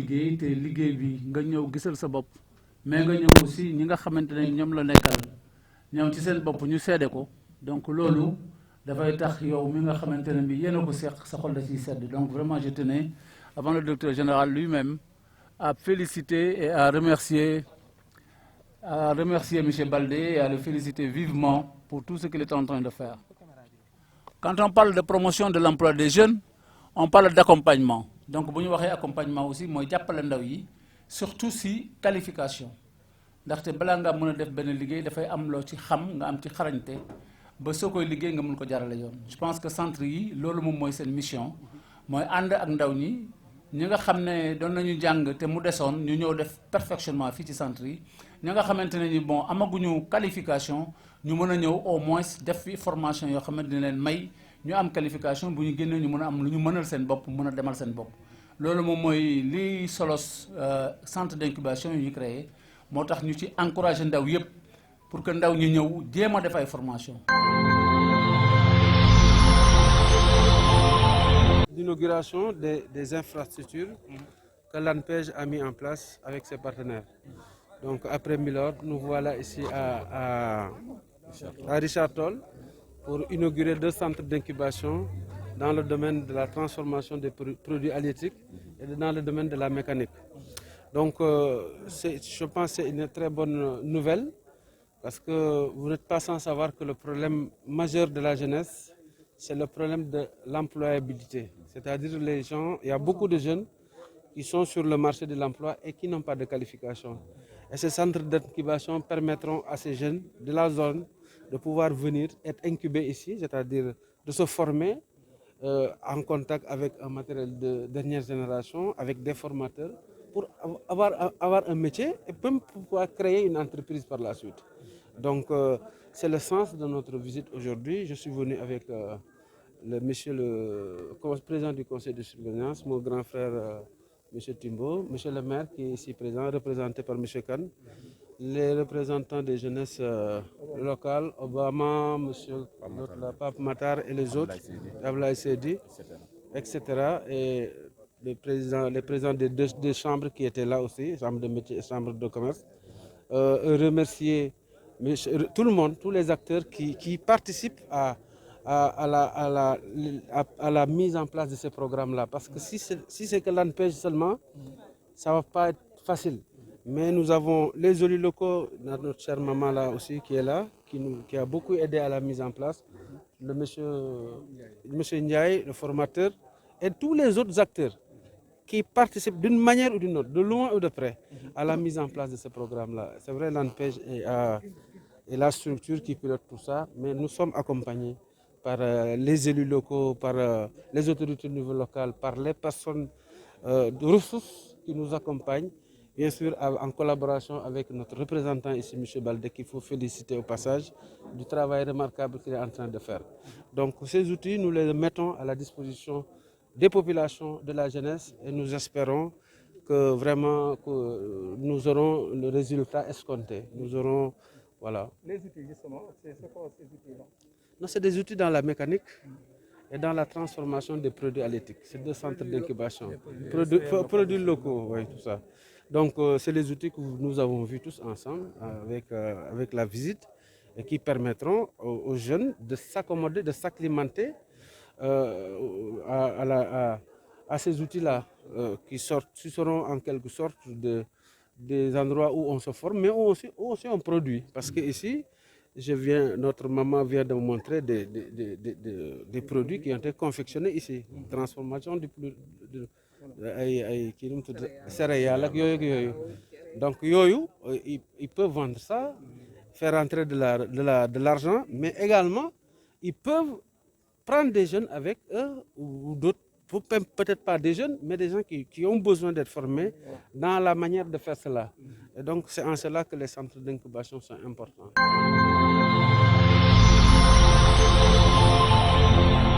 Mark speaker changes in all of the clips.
Speaker 1: liggéey te liggéey bi nga ñëw gisal sa bopp mais nga ñëw aussi ñi nga xamante ne ñoom la nekkal ñoom ci seen bopp ñu seede ko donc loolu dafay tax yow mi nga xamante ne bi yéen a ko seq sa xol da ciy sedd. Donc vraiment je tenais avant le directeur général lui-même à féliciter et à remercier M. Baldé et à le féliciter vivement pour tout ce qu'il est en train de faire. Quand on parle de promotion de l'emploi des jeunes, on parle d'accompagnement. Donc bu ñu waxee accompagnement aussi mooy jàppale ndaw yi surtout si qualification ndaxte balaa nga mën a def benn liggéey dafay am loo ci xam nga am ci xarañte ba soo koy liggéey nga mën ko jarale yoon. Je pense que centre yi loolu moom mooy seen mission mooy ànd ak ndaw ñi nga xam ne doon nañu jàng te mu desoon ñu ñëw def perfectionnement fii ci centre yi ñi nga xamante ne ni bon amaguñu qualification ñu mën a ñëw au moins def fi formation yoo xamante ne leen may ñu am qualification bu ñu génnee ñu mën a am lu ñu mënal seen bopp mën a demal seen bopp. loolu moom mooy li solos centre d'incubation yu ñu créé moo tax ñu ci encouragé ndaw yëpp pour que ndaw ñu ñëw jéem a def ay formation.
Speaker 2: L'inauguration des infrastructures que l'ANPEJ a mis en place avec ses partenaires. Donc après Milord, nous voilà ici à Richard Toll pour inaugurer 2 centres d'incubation dans le domaine de la transformation des produits halieutiques et dans le domaine de la mécanique. Donc je pense que c'est une très bonne nouvelle parce que vous n'êtes pas sans savoir que le problème majeur de la jeunesse, c'est le problème de l'employabilité. C'est-à-dire les gens, il y a beaucoup de jeunes qui sont sur le marché de l'emploi et qui n'ont pas de qualification. Et ces centres d'incubation permettront à ces jeunes de la zone de pouvoir venir être incubés ici, c'est-à-dire de se former en contact avec un matériel de dernière génération, avec des formateurs, pour avoir un métier et même pour pouvoir créer une entreprise par la suite. Donc c'est le sens de notre visite aujourd'hui. Je suis venu avec le président du conseil de surveillance, mon grand frère M. Timbo, M. le maire qui est ici présent, représenté par M. Khan, les représentants des jeunesses locales, Obama, M. Pape Matar et les autres, Ablaï Sedi, etc. Et les présidents des deux chambres qui étaient là aussi, chambre de métier et chambre de commerce. Remercier tout le monde, tous les acteurs qui participent à la mise en place de ces programmes-là. Parce que si c'est que l'ANPEJ seulement, ça ne va pas être facile. Mais nous avons les élus locaux, notre chère maman là aussi qui est là, qui a beaucoup aidé à la mise en place, le monsieur Ndiaye, le formateur, et tous les autres acteurs qui participent d'une manière ou d'une autre, de loin ou de près, à la mise en place de ce programme-là. C'est vrai, l'ANPEJ est la structure qui pilote tout ça, mais nous sommes accompagnés par les élus locaux, par les autorités au niveau local, par les personnes de ressources qui nous accompagnent, bien sûr en collaboration avec notre représentant ici, M. Baldé, qu'il faut féliciter au passage du travail remarquable qu'il est en train de faire. Donc ces outils, nous les mettons à la disposition des populations, de la jeunesse, et nous espérons que vraiment que nous aurons le résultat escompté. Nous aurons, voilà.
Speaker 3: Les outils, justement, c'est quoi ces outils-là?
Speaker 2: Non, c'est des outils dans la mécanique et dans la transformation des produits halieutiques. C'est 2 centres d'incubation. Produits locaux, oui, tout ça. Donc, c'est les outils que nous avons vus tous ensemble avec la visite et qui permettront aux jeunes de s'accommoder, de s'acclimater à ces outils-là qui seront en quelque sorte des endroits où on se forme, mais où aussi on produit. Parce que ici, notre maman vient de me montrer des produits qui ont été confectionnés ici. Transformation céréales. Donc, ils peuvent vendre ça, faire entrer de l'argent, mais également, ils peuvent prendre des jeunes avec eux ou d'autres, peut-être pas des jeunes, mais des gens qui ont besoin d'être formés dans la manière de faire cela. Et donc, c'est en cela que les centres d'incubation sont importants.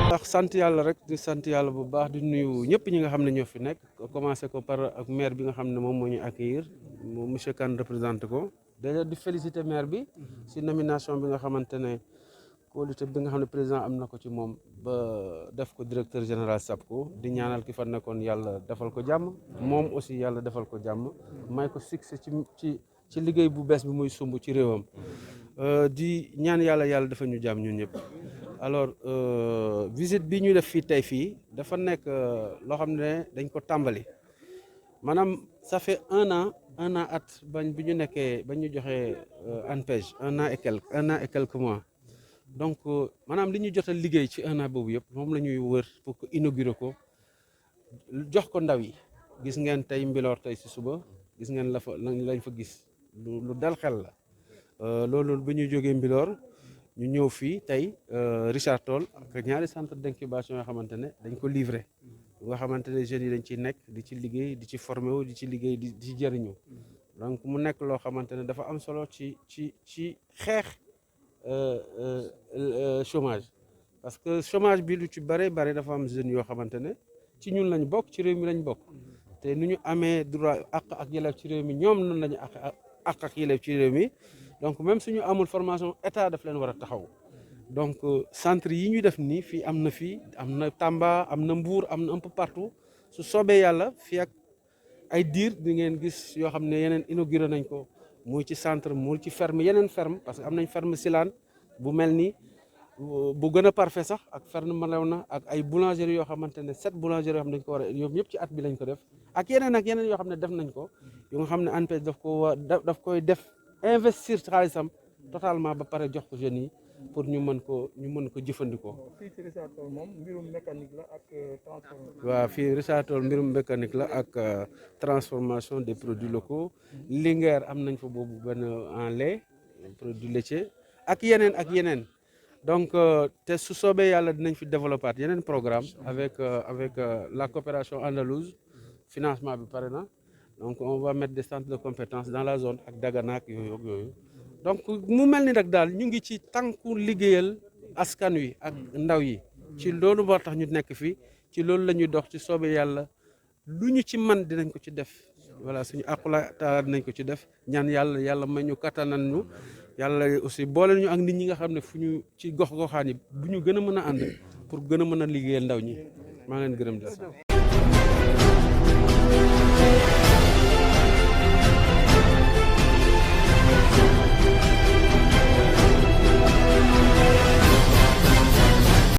Speaker 2: ndax sant yàlla rek di sant yàlla bu baax di nuyu ñëpp ñi nga xam ne ñoo fi nekk commencé ko par ak maire bi nga xam ne moom moo ñu accueillir moom monsieur Kane représenté ko déjà di féliciter maire bi si nomination bi nga xamante ne kóolute bi nga xam ne président am na ko ci moom ba def ko directeur général SAPCO di ñaanal ki fa nekkoon yàlla defal ko jàmm moom aussi yàlla defal ko jàmm may ko succès ci liggéey bu bees bi muy sumb ci réewam di ñaan yàlla dafa ñu jàmm ñun ñëpp. alors visite bi ñu def fii tey fii dafa nekk loo xam ne dañ ko tàmbali maanaam ça fait un an at bañ bi ñu nekkee bañ ñu joxee ANPEJ un an et quelques mois donc maanaam li ñu jot a liggéey ci un an boobu yëpp moom la ñuy wër pour que inaugurer ko jox ko ndaw yi. gis ngeen tey Mbilor tey si suba gis ngeen lañ fa gis lu dal xel la loolu bi ñu jógee Mbilor ñu ñëw fii tey Richard Toll ak ñaari centre d'incubation yoo xamante ne dañ ko livré nga xamante ne jeunes yi dañ ciy nekk di ci liggéey di ci formé wu di ci liggéey di ci jëriñu donc mu nekk loo xamante ne dafa am solo ci xeex chômage parce que chômage bi lu ci bare dafa am jeunes yoo xamante ne ci ñun lañ bokk ci réew mi lañ bokk te nu ñu amee droit ak yelleef ci réew mi ñoom noonu lañu ak yelleef ci réew mi donc même suñu amul formation état daf leen war a taxaw donc centre yi ñu def nii fii am na Tamba am na Mbour am na un peu partout su soobee yàlla fii ak ay diir di ngeen gis yoo xam ne yeneen inauguré nañ ko muy ci centre muy ci ferme yeneen ferme parce que am nañ ferme Silane bu mel ni bu gën a parfait sax ak ferme Malewna ak ay boulangerie yoo xamante ne 7 boulangerie yoo xam ne dañ ko war a ñoom ñëpp ci at bi lañ ko def ak yeneen yoo xam ne def nañ ko yoo nga xam ne ANPEJ daf koy def investir xaalisam totalement ba pare jox ko jeunes yi pour ñu mën ko jëfandikoo.
Speaker 3: fii ci Richard Toll moom mbirum mécanique la ak transformation.
Speaker 2: waaw fii Richard Toll mbirum mécanique la ak transformation des produits locaux. Linguère am nañ fa boobu benn en lait produit laitier ak yeneen donc te su soobee yàlla dinañ fi développer yeneen programme avec la coopération andalouse financement bi pare na donc on va mettre des centres de compétences dans la zone ak Dagana ak yooyu. donc mu mel ni rek daal ñu ngi ci tànku liggéeyal askan wi ak ndaw yi ci loolu moo tax ñu nekk fii ci loolu la ñuy dox ci soobee yàlla lu ñu ci man dinañ ko ci def voilà suñu aqula taala dinañ ko ci def ñaan yàlla may ñu kattanan ñu yàlla aussi boole ñu ak nit ñi nga xam ne fu ñu ci gox-goxaan yi bu ñu gën a mën a ànd pour gën a mën a liggéeyal ndaw ñi maa ngi leen gërëm di